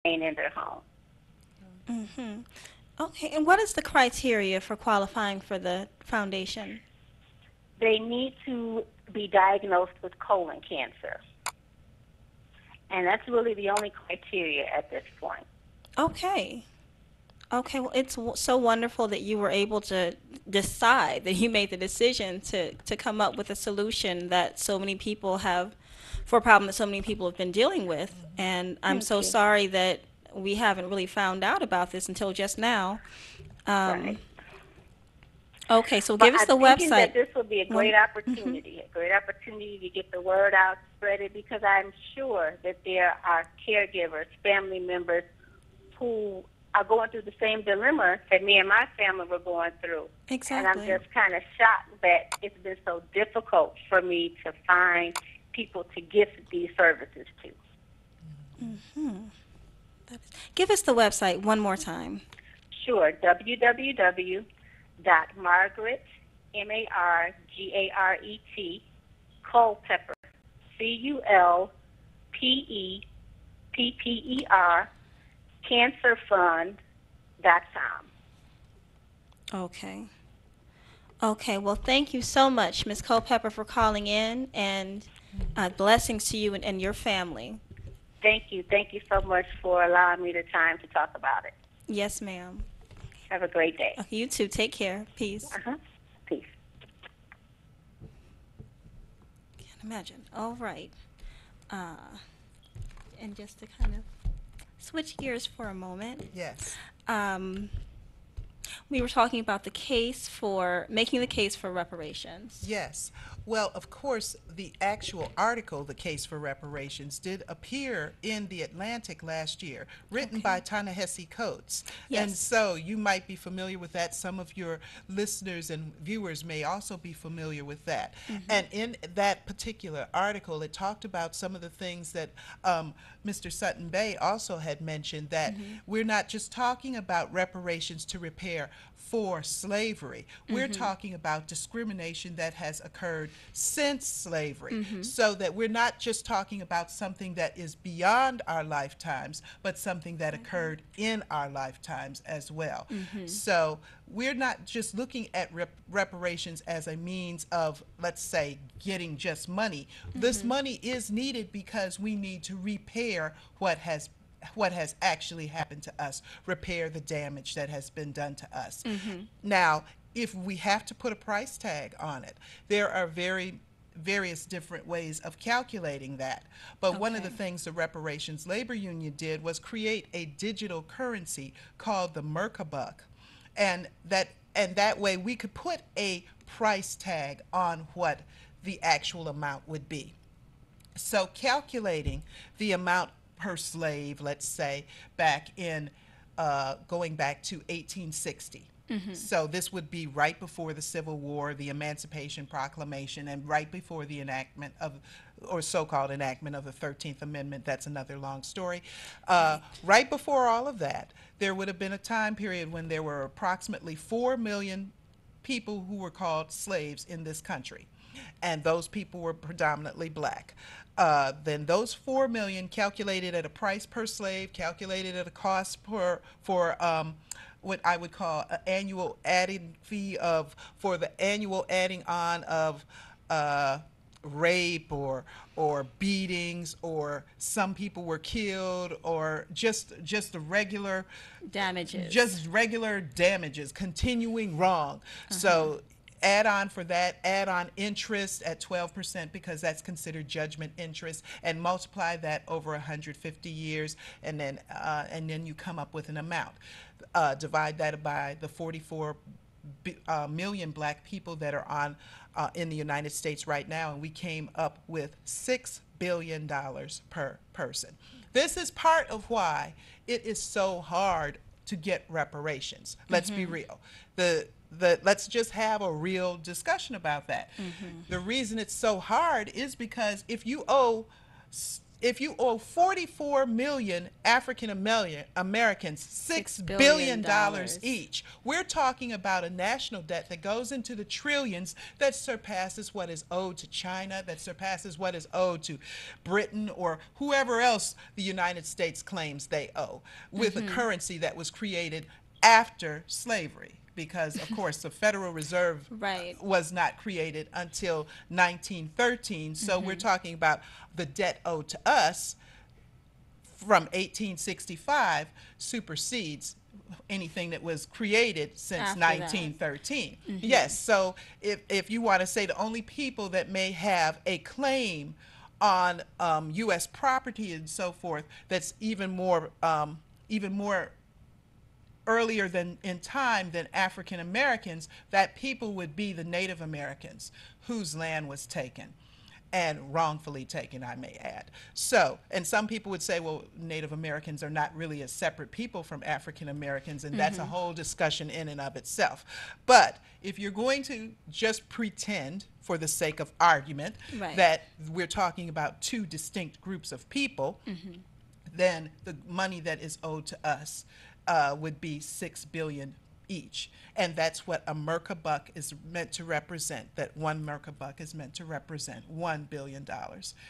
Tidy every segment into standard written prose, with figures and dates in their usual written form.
remain in their home. Mm-hmm. Okay, and what is the criteria for qualifying for the foundation? They need to be diagnosed with colon cancer, and that's really the only criteria at this point. Okay. Okay, well, it's so wonderful that you were able to decide, that you made the decision to come up with a solution that so many people have, for a problem that so many people have been dealing with. And I'm Thank so you. sorry that we haven't really found out about this until just now. Right. Um, okay, so But give us I'm the thinking that website. this will be One. Mm-hmm. a great opportunity to get the word out, spread it, because I'm sure that there are caregivers, family members who are going through the same dilemma that me and my family were going through. And I'm Exactly. just kind of shocked that it's been so difficult for me to find people to gift these services to. Mm-hmm. Give us the website one more time. Sure, www.margaret, Margaret, Culpepper, Culpepper, cancerfund.com. Okay. Okay, well, thank you so much, Ms. Culpepper, for calling in, and blessings to you and your family. Thank you. Thank you so much for allowing me the time to talk about it. Yes, ma'am. Have a great day. Okay, you too. Take care. Peace. Uh-huh. Peace. Can't imagine. All right. Uh, and just to kind of switch gears for a moment, Yes. um, we were talking about the case for making the case for reparations. Yes. Well, of course, the actual article, The Case for Reparations, did appear in The Atlantic last year, written by Okay. Ta-Nehisi Coates. And Yes. so you might be familiar with that. Some of your listeners and viewers may also be familiar with that. Mm-hmm. And in that particular article, it talked about some of the things that Mr. Sutton Bay also had mentioned, that Mm-hmm. we're not just talking about reparations to repair for slavery. We're Mm-hmm. talking about discrimination that has occurred since slavery. Mm-hmm. So that we're not just talking about something that is beyond our lifetimes, but something that occurred in our lifetimes as well. Mm-hmm. So we're not just looking at reparations as a means of, let's say, getting just money. This Mm-hmm. money is needed because we need to repair what has actually happened to us, repair the damage that has been done to us. Mm-hmm. Now, if we have to put a price tag on it, there are various different ways of calculating that. But one of the Okay. things the Reparations Labor Union did was create a digital currency called the Merkabuk. And that way we could put a price tag on what the actual amount would be. So calculating the amount per slave, let's say, back in going back to 1860. Mm-hmm. So this would be right before the Civil War, the Emancipation Proclamation, and right before the enactment of, or so-called enactment of the 13th Amendment. That's another long story. Right. Right before all of that, there would have been a time period when there were approximately 4 million people who were called slaves in this country, and those people were predominantly black. Then those 4 million, calculated at a price per slave, calculated at a cost for what I would call an annual adding fee of, for the annual adding on of uh, rape or beatings, or some people were killed, or just a regular Damages. just regular damages, continuing wrong. Uh-huh. So add on for that, add on interest at 12%, because that's considered judgment interest, and multiply that over 150 years, and then you come up with an amount. Divide that by the 44 million black people that are on in the United States right now, and we came up with $6 billion per person. This is part of why it is so hard to get reparations. Let's be Mm-hmm. real. Let's just have a real discussion about that. Mm-hmm. The reason it's so hard is because if you owe if you owe 44 million African Americans $6 billion each, we're talking about a national debt that goes into the trillions, that surpasses what is owed to China, that surpasses what is owed to Britain or whoever else the United States claims they owe, with a currency that was created after slavery. Because, of course, the Federal Reserve Right. was not created until 1913. So we're talking about the debt owed to us from 1865 supersedes anything that was created since After that. 1913. Yes, so if you want to say the only people that may have a claim on U.S. property and so forth that's even more earlier than in time than African Americans, that people would be the Native Americans whose land was taken, and wrongfully taken, I may add. So, and some people would say, well, Native Americans are not really a separate people from African Americans, and that's a whole discussion in and of itself. But if you're going to just pretend, for the sake of argument, Right. that we're talking about two distinct groups of people, then the money that is owed to us would be $6 billion each, and that's what a merkabuck is meant to represent. That one merkabuck is meant to represent $1 billion,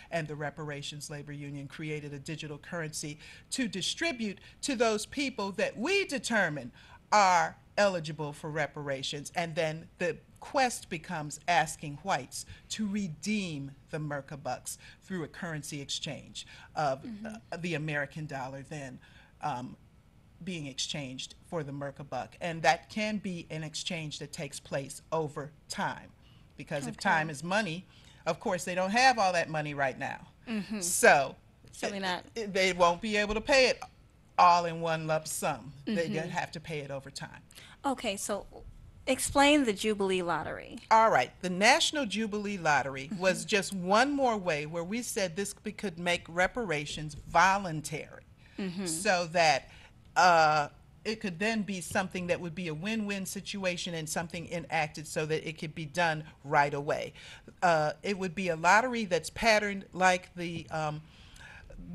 and the Reparations Labor Union created a digital currency to distribute to those people that we determine are eligible for reparations, and then the quest becomes asking whites to redeem the merkabucks through a currency exchange of the American dollar, then being exchanged for the merkabuck. And that can be an exchange that takes place over time, because if time is money, of course they don't have all that money right now. So Certainly not. they won't be able to pay it all in one lump sum. They have to pay it over time. Okay, so explain the Jubilee Lottery. All right, the National Jubilee Lottery was just one more way where we said this could make reparations voluntary, so that it could then be something that would be a win-win situation and something enacted so that it could be done right away. It would be a lottery that's patterned like the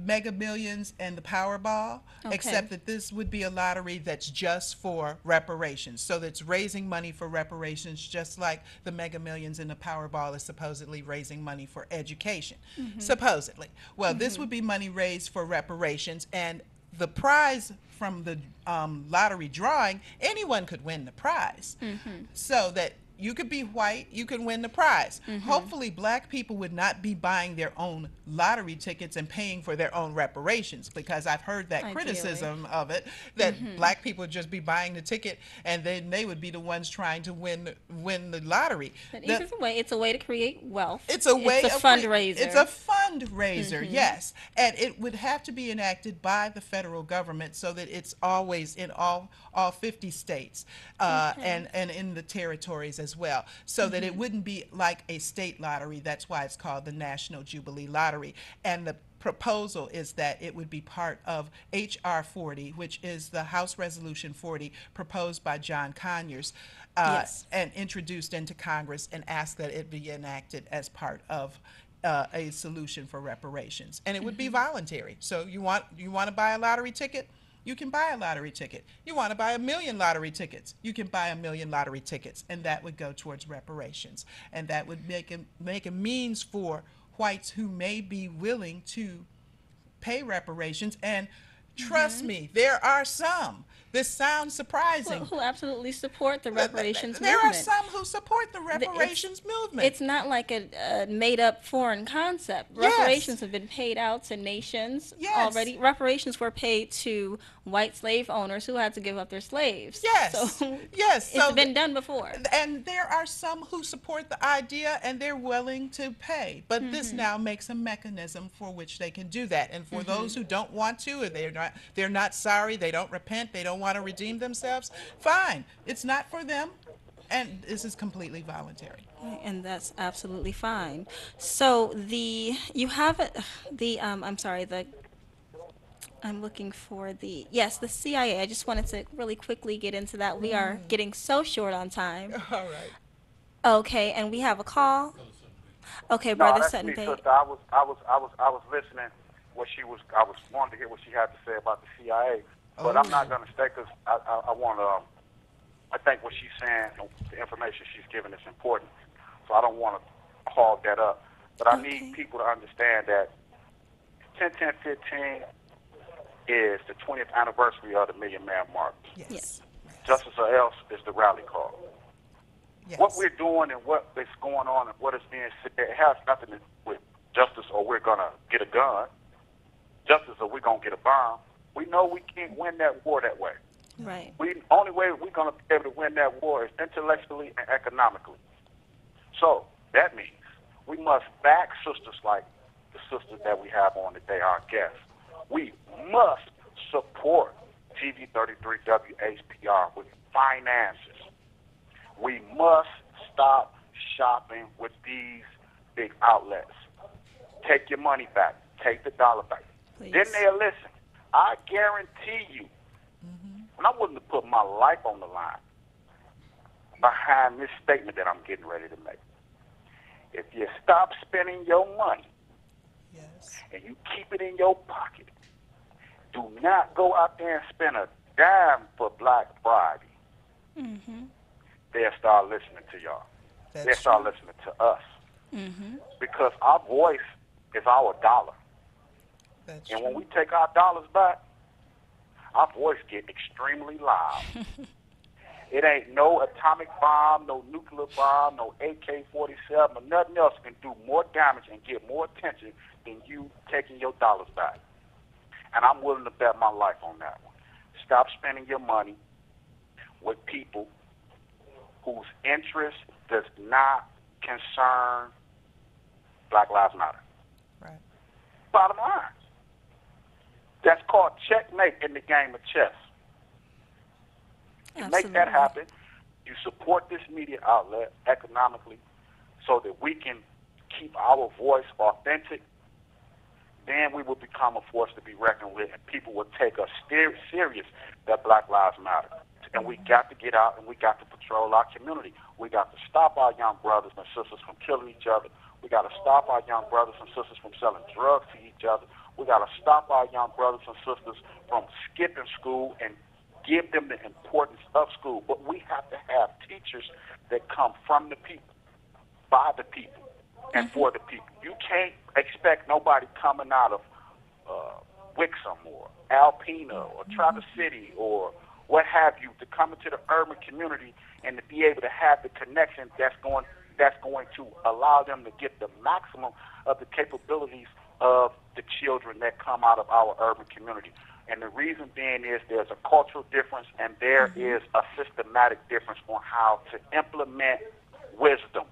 Mega Millions and the Powerball, except that this would be a lottery that's just for reparations. So that's raising money for reparations, just like the Mega Millions and the Powerball is supposedly raising money for education. Supposedly. Well, this would be money raised for reparations, and the prize from the lottery drawing, anyone could win the prize. So that you could be white, you could win the prize. Hopefully black people would not be buying their own lottery tickets and paying for their own reparations, because I've heard that criticism of it, that black people would just be buying the ticket and then they would be the ones trying to win the lottery. But either way, it's a way to create wealth. It's a way of fundraiser. It's a fundraiser, yes. And it would have to be enacted by the federal government so that it's always in all 50 states and in the territories as well, so that it wouldn't be like a state lottery. That's why it's called the National Jubilee Lottery. And the proposal is that it would be part of H.R. 40, which is the House Resolution 40 proposed by John Conyers and introduced into Congress, and asked that it be enacted as part of a solution for reparations. And it would be voluntary. So you want to buy a lottery ticket? You can buy a lottery ticket. You want to buy 1 million lottery tickets? You can buy 1 million lottery tickets, and that would go towards reparations. And that would make a means for whites who may be willing to pay reparations. And trust me, there are some. This sounds surprising. Who absolutely support the reparations There movement. are some who support the reparations movement. It's not like a made-up foreign concept. Yes. Reparations have been paid out to nations already. Reparations were paid to white slave owners who had to give up their slaves. Yes. So Yes. it's been done before. And there are some who support the idea and they're willing to pay. But this now makes a mechanism for which they can do that. And for those who don't want to, or they're not sorry, they don't repent, they don't want to redeem themselves, fine. It's not for them. And this is completely voluntary. And that's absolutely fine. So I'm looking for the CIA. I just wanted to really quickly get into that. We are getting so short on time. All right. Okay, and we have a call. Okay, No, Brother that's Sutton. me, sister. I was listening, I was wanting to hear what she had to say about the CIA, but I'm not going to stay because I want to. I think what she's saying, the information she's giving is important, so I don't want to hog that up. But I need people to understand that 10-10-15 is the 20th anniversary of the Million Man March. Yes. Justice or Else is the rally call. Yes. What we're doing and what is going on and what is being said, it has nothing to do with justice or we're going to get a gun, justice or we're going to get a bomb. We know we can't win that war that way. Right. Only way we're going to be able to win that war is intellectually and economically. So that means we must back sisters like the sisters that we have on today, our guests. We must support TV33WHPR with finances. We must stop shopping with these big outlets. Take your money back. Take the dollar back. Please. Then they'll listen. I guarantee you, and I'm willing to put my life on the line behind this statement that I'm getting ready to make. If you stop spending your money and you keep it in your pocket, do not go out there and spend a dime for Black Friday. They'll start listening to y'all. They'll start listening to us. Because our voice is our dollar. And when we take our dollars back, our voice get extremely loud. It ain't no atomic bomb, no nuclear bomb, no AK-47, or nothing else can do more damage and get more attention than you taking your dollars back. And I'm willing to bet my life on that one. Stop spending your money with people whose interest does not concern Black Lives Matter. Right. Bottom line. That's called checkmate in the game of chess. To make that happen, you support this media outlet economically so that we can keep our voice authentic. Then we will become a force to be reckoned with, and people will take us serious that Black Lives Matter. And we got to get out and we got to patrol our community. We got to stop our young brothers and sisters from killing each other. We got to stop our young brothers and sisters from selling drugs to each other. We got to stop our young brothers and sisters from skipping school and give them the importance of school. But we have to have teachers that come from the people, by the people, and for the people. You can't expect nobody coming out of Wixom or Alpena or Traverse City or what have you to come into the urban community and to be able to have the connection that's going to allow them to get the maximum of the capabilities of the children that come out of our urban community. And the reason being is there's a cultural difference and there is a systematic difference on how to implement wisdom.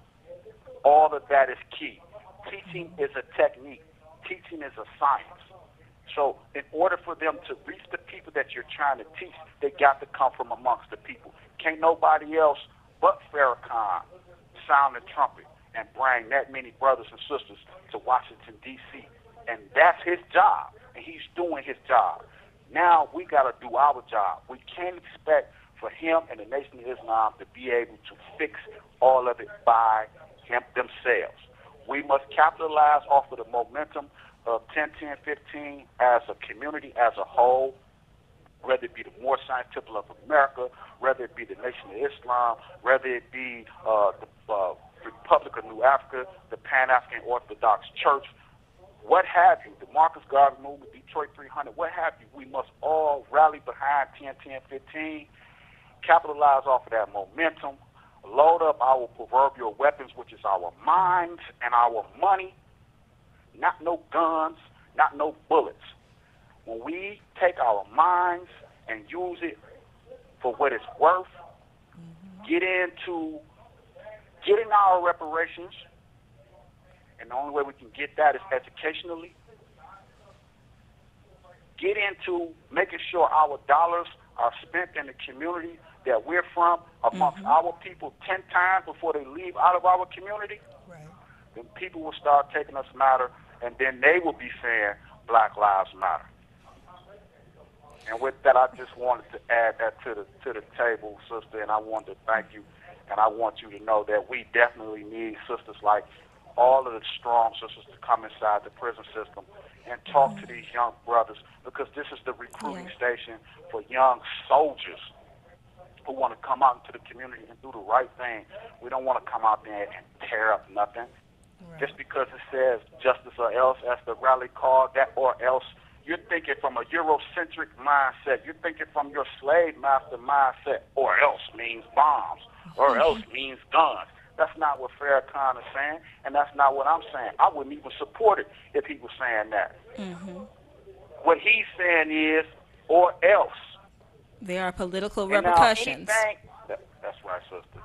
All of that is key. Teaching is a technique. Teaching is a science. So in order for them to reach the people that you're trying to teach, they got to come from amongst the people. Can't nobody else but Farrakhan sound the trumpet and bring that many brothers and sisters to Washington, D.C. And that's his job, and he's doing his job. Now we got to do our job. We can't expect for him and the Nation of Islam to be able to fix all of it by themselves. We must capitalize off of the momentum of 10-10-15 as a community, as a whole, whether it be the More Science Temple of America, whether it be the Nation of Islam, whether it be the Republic of New Africa, the Pan-African Orthodox Church, what have you, the Marcus Garvey Movement, Detroit 300, what have you. We must all rally behind 10-10-15, capitalize off of that momentum, load up our proverbial weapons, which is our minds and our money, not no guns, not no bullets. When we take our minds and use it for what it's worth, get into getting our reparations, and the only way we can get that is educationally, get into making sure our dollars are spent in the community that we're from amongst our people 10 times before they leave out of our community, then people will start taking us matter, and then they will be saying Black Lives Matter. And with that, I just wanted to add that to the table, sister, and I wanted to thank you, and I want you to know that we definitely need sisters like all of the strong sisters to come inside the prison system and talk to these young brothers, because this is the recruiting station for young soldiers who want to come out into the community and do the right thing. We don't want to come out there and tear up nothing. Right. Just because it says justice or else, as the rally called, that or else, you're thinking from a Eurocentric mindset. You're thinking from your slave master mindset. Or else means bombs. Or else means guns. That's not what Farrakhan is saying, and that's not what I'm saying. I wouldn't even support it if he was saying that. What he's saying is, or else. There are political repercussions. That's right, sister.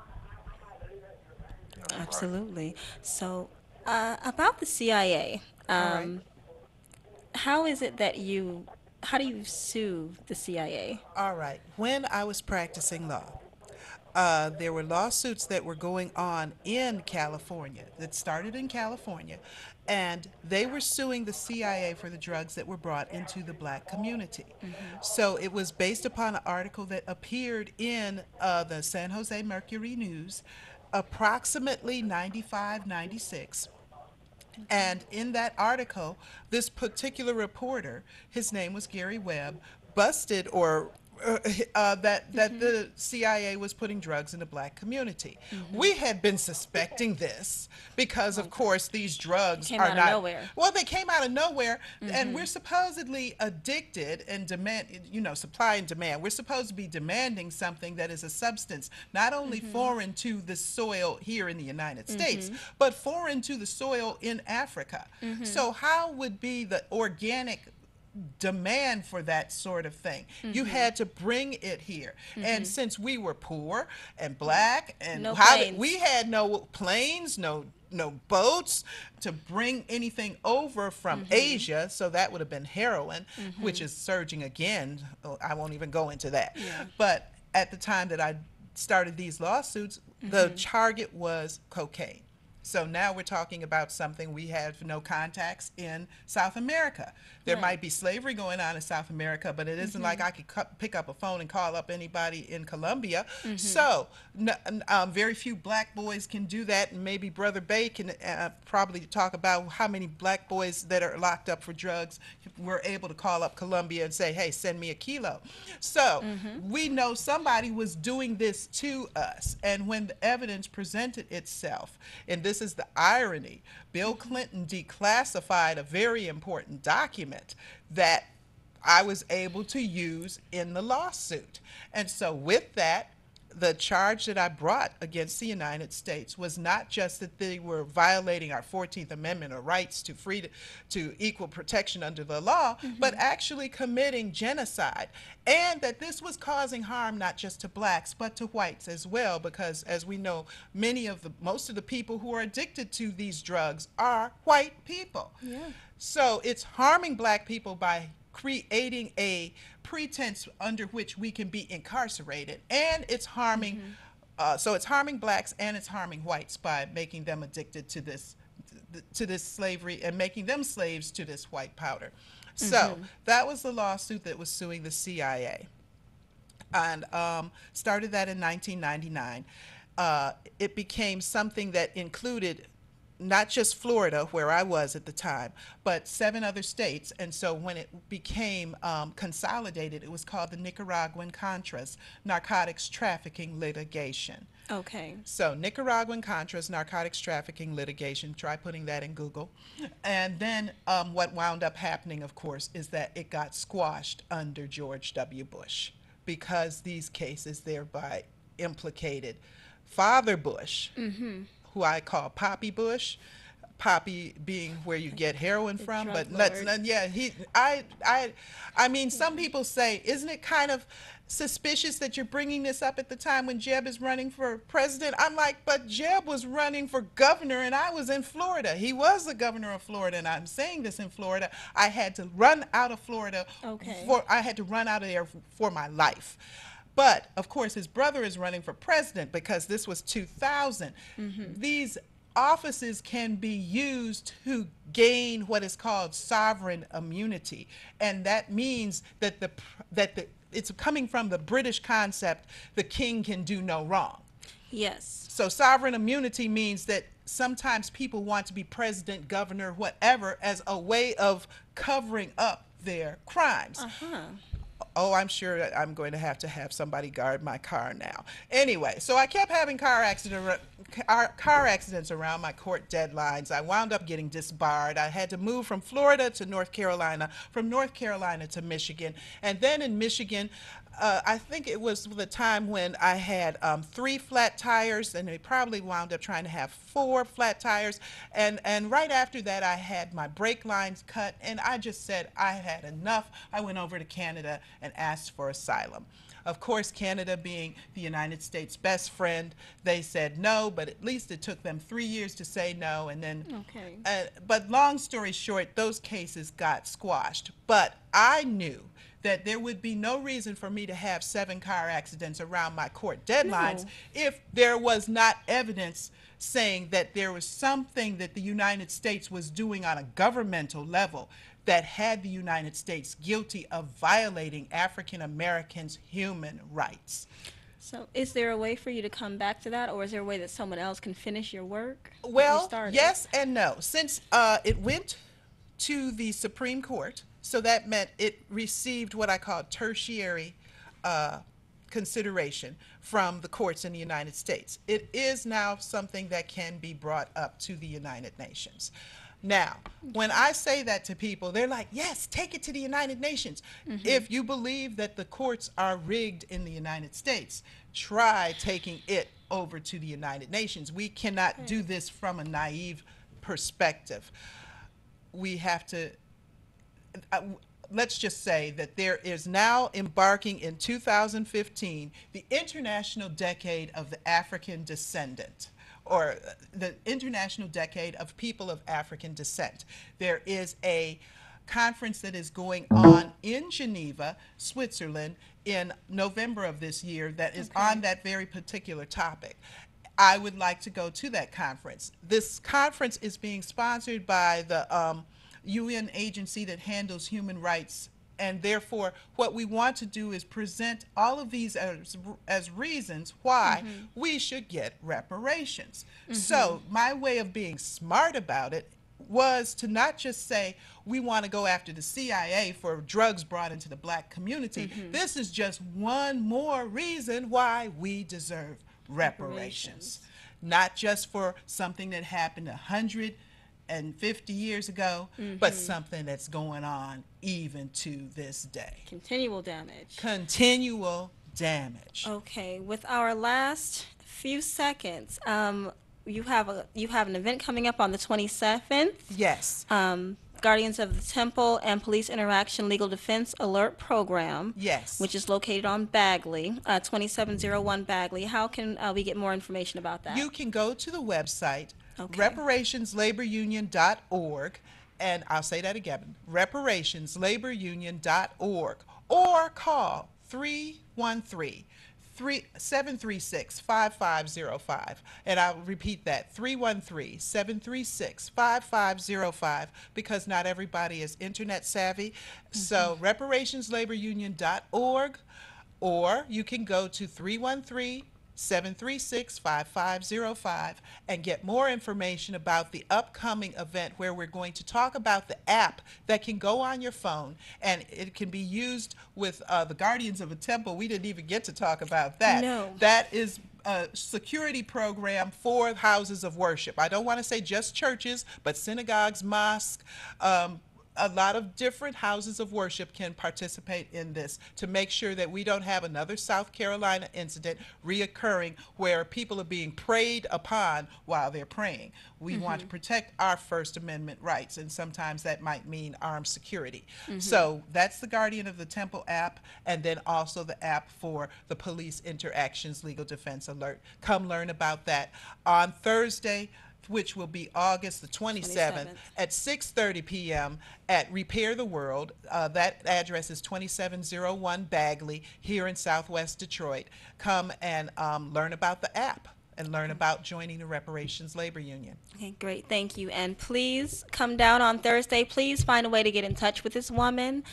That's Absolutely. Right. So, about the CIA, how is it that how do you sue the CIA? All right. When I was practicing law, there were lawsuits that were going on in California, that started in California, and they were suing the CIA for the drugs that were brought into the black community. So it was based upon an article that appeared in the San Jose Mercury News, approximately 95, 96. And in that article, this particular reporter, his name was Gary Webb, busted or that the CIA was putting drugs in the black community. We had been suspecting this because, of course, these drugs are not nowhere. Well, they came out of nowhere, and we're supposedly addicted and demand, supply and demand. We're supposed to be demanding something that is a substance not only foreign to the soil here in the United States, but foreign to the soil in Africa. So how would be the organic demand for that sort of thing? You had to bring it here, and since we were poor and black, and we had no planes, no boats to bring anything over from Asia, so that would have been heroin, which is surging again. I won't even go into that. But at the time that I started these lawsuits, the target was cocaine. So now we're talking about something we have no contacts in South America. There might be slavery going on in South America, but it isn't like I could pick up a phone and call up anybody in Colombia. So very few black boys can do that, and maybe Brother Bay can probably talk about how many black boys that are locked up for drugs were able to call up Colombia and say, hey, send me a kilo. So we know somebody was doing this to us, and when the evidence presented itself, and this is the irony, Bill Clinton declassified a very important document that I was able to use in the lawsuit. And so with that, the charge that I brought against the United States was not just that they were violating our 14th Amendment or rights to to equal protection under the law, but actually committing genocide, and that this was causing harm not just to blacks but to whites as well, because as we know, most of the people who are addicted to these drugs are white people. So it's harming black people by creating a pretense under which we can be incarcerated, and it's harming so it's harming blacks and it's harming whites by making them addicted to this slavery and making them slaves to this white powder. So that was the lawsuit that was suing the CIA, and started that in 1999. It became something that included not just Florida, where I was at the time, but 7 other states. And so when it became consolidated, it was called the Nicaraguan Contras Narcotics Trafficking Litigation. Okay. So Nicaraguan Contras Narcotics Trafficking Litigation, try putting that in Google. And then what wound up happening, of course, is that it got squashed under George W. Bush, because these cases thereby implicated Father Bush, who I call Poppy Bush, Poppy being where you get heroin from, but I mean, some people say, isn't it kind of suspicious that you're bringing this up at the time when Jeb is running for president? I'm like, but Jeb was running for governor and I was in Florida. He was the governor of Florida, and I'm saying this in Florida. I had to run out of Florida. I had to run out of there for my life. But, of course, his brother is running for president because this was 2000. These offices can be used to gain what is called sovereign immunity. And that means that it's coming from the British concept, the king can do no wrong. Yes. So sovereign immunity means that sometimes people want to be president, governor, whatever, as a way of covering up their crimes. Uh-huh. Oh, I'm sure I'm going to have somebody guard my car now. Anyway, so I kept having car accidents around my court deadlines. I wound up getting disbarred. I had to move from Florida to North Carolina, from North Carolina to Michigan, and then in Michigan, I think it was the time when I had 3 flat tires, and they probably wound up trying to have 4 flat tires. And right after that, I had my brake lines cut, and I just said I had enough. I went over to Canada and asked for asylum. Of course, Canada being the United States' best friend, they said no, but at least it took them 3 years to say no. And then, but long story short, those cases got squashed. But I knew that there would be no reason for me to have 7 car accidents around my court deadlines if there was not evidence saying that there was something that the United States was doing on a governmental level that had the United States guilty of violating African Americans' human rights. So is there a way for you to come back to that, or is there a way that someone else can finish your work? Well, yes and no. Since it went to the Supreme Court, so that meant it received what I call tertiary consideration from the courts in the United States. It is now something that can be brought up to the United Nations. Now, when I say that to people, they're like, yes, take it to the United Nations. If you believe that the courts are rigged in the United States, try taking it over to the United Nations. We cannot do this from a naive perspective. We have to let's just say that there is now embarking in 2015 the International Decade of the African Descendant, or the International Decade of People of African Descent. There is a conference that is going on in Geneva, Switzerland, in November of this year that is on that very particular topic. I would like to go to that conference. This conference is being sponsored by the UN agency that handles human rights, and therefore what we want to do is present all of these as reasons why we should get reparations. So my way of being smart about it was to not just say we want to go after the CIA for drugs brought into the black community. This is just one more reason why we deserve reparations. Not just for something that happened 150 years ago, but something that's going on even to this day. Continual damage. Continual damage. Okay, with our last few seconds, you have an event coming up on the 27th. Yes. Guardians of the Temple and Police Interaction Legal Defense Alert Program. Yes. Which is located on Bagley, 2701 Bagley. How can we get more information about that? You can go to the website, reparationslaborunion.org, and I'll say that again, reparationslaborunion.org, or call 313-736-5505, and I'll repeat that, 313-736-5505, because not everybody is internet savvy. So reparationslaborunion.org, or you can go to 313-736-5505 and get more information about the upcoming event, where we're going to talk about the app that can go on your phone, and it can be used with the Guardians of a Temple. We didn't even get to talk about that. No. That is a security program for houses of worship. I don't want to say just churches, but synagogues, mosques, a lot of different houses of worship can participate in this to make sure that we don't have another South Carolina incident reoccurring where people are being preyed upon while they're praying. We want to protect our First Amendment rights, and sometimes that might mean armed security. So that's the Guardian of the Temple app, and then also the app for the Police Interactions Legal Defense Alert. Come learn about that on Thursday, which will be August the 27th at 6:30 p.m. at Repair the World. That address is 2701 Bagley here in Southwest Detroit. Come and learn about the app and learn about joining the Reparations Labor Union. Okay, great. Thank you. And please come down on Thursday. Please find a way to get in touch with this woman.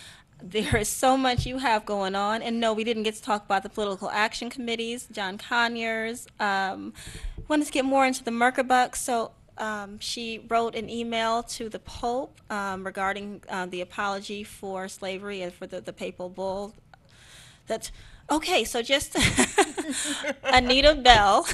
There is so much you have going on. And no, we didn't get to talk about the political action committees, John Conyers. Wanted to get more into the Merker Bucks. So She wrote an email to the Pope regarding the apology for slavery and for the papal bull. That's okay. So just Anita Belle,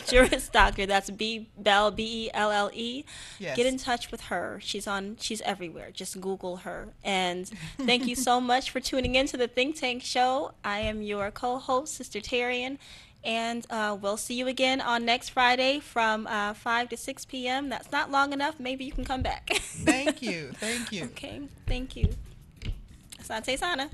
Juris Doctor. That's Belle, Belle. Get Yes. in touch with her. She's everywhere. Just Google her. And thank you so much for tuning in to the Think Tank Show. I am your co-host, Sister Tarian, and we'll see you again on next Friday from 5 to 6 p.m. That's not long enough. Maybe you can come back. Thank you. Thank you. Okay. Thank you. Asante sana.